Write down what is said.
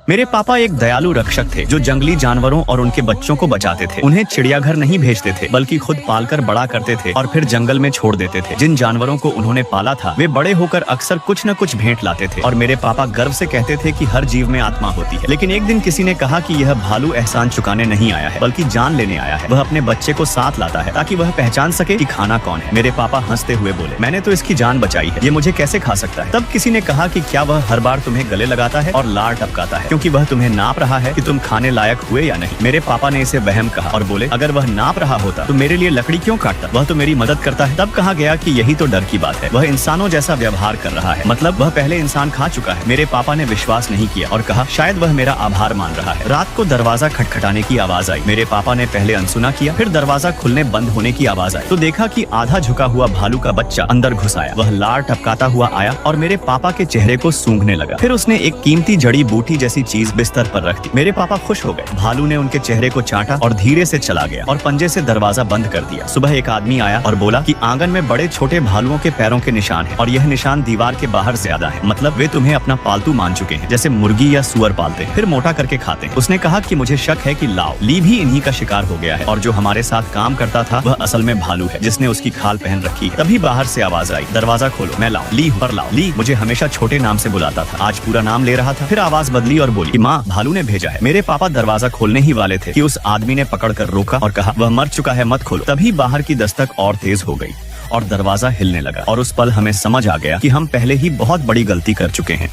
मेरे पापा एक दयालु रक्षक थे जो जंगली जानवरों और उनके बच्चों को बचाते थे। उन्हें चिड़ियाघर नहीं भेजते थे बल्कि खुद पालकर बड़ा करते थे और फिर जंगल में छोड़ देते थे। जिन जानवरों को उन्होंने पाला था वे बड़े होकर अक्सर कुछ न कुछ भेंट लाते थे और मेरे पापा गर्व से कहते थे कि हर जीव में आत्मा होती है। लेकिन एक दिन किसी ने कहा कि यह भालू एहसान चुकाने नहीं आया है बल्कि जान लेने आया है। वह अपने बच्चे को साथ लाता है ताकि वह पहचान सके कि खाना कौन है। मेरे पापा हंसते हुए बोले, मैंने तो इसकी जान बचाई है, ये मुझे कैसे खा सकता है। तब किसी ने कहा कि क्या वह हर बार तुम्हें गले लगाता है और लार टपकाता है क्योंकि वह तुम्हें नाप रहा है कि तुम खाने लायक हुए या नहीं। मेरे पापा ने इसे वहम कहा और बोले, अगर वह नाप रहा होता तो मेरे लिए लकड़ी क्यों काटता, वह तो मेरी मदद करता है। तब कहा गया कि यही तो डर की बात है, वह इंसानों जैसा व्यवहार कर रहा है, मतलब वह पहले इंसान खा चुका है। मेरे पापा ने विश्वास नहीं किया और कहा, शायद वह मेरा आभार मान रहा है। रात को दरवाजा खटखटाने की आवाज आई। मेरे पापा ने पहले अनसुना किया, फिर दरवाजा खुलने बंद होने की आवाज आई तो देखा कि आधा झुका हुआ भालू का बच्चा अंदर घुस आया। वह लार टपकाता हुआ आया और मेरे पापा के चेहरे को सूंघने लगा। फिर उसने एक कीमती जड़ी बूटी जैसी चीज बिस्तर पर रख दी। मेरे पापा खुश हो गए। भालू ने उनके चेहरे को चाटा और धीरे से चला गया और पंजे से दरवाजा बंद कर दिया। सुबह एक आदमी आया और बोला कि आंगन में बड़े छोटे भालुओं के पैरों के निशान हैं और यह निशान दीवार के बाहर ज्यादा है, मतलब वे तुम्हें अपना पालतू मान चुके हैं, जैसे मुर्गी या सुअर पालते हैं फिर मोटा करके खाते हैं। उसने कहा कि मुझे शक है कि लाओ ली भी इन्हीं का शिकार हो गया है और जो हमारे साथ काम करता था वह असल में भालू है जिसने उसकी खाल पहन रखी है। तभी बाहर से आवाज आई, दरवाजा खोलो, मैं लाओ ली पर लाओ। ली मुझे हमेशा छोटे नाम से बुलाता था, आज पूरा नाम ले रहा था। फिर आवाज बदली और बोली, माँ भालू ने भेजा है। मेरे पापा दरवाजा खोलने ही वाले थे कि उस आदमी ने पकड़कर रोका और कहा, वह मर चुका है, मत खोलो। तभी बाहर की दस्तक और तेज हो गई और दरवाजा हिलने लगा और उस पल हमें समझ आ गया कि हम पहले ही बहुत बड़ी गलती कर चुके हैं।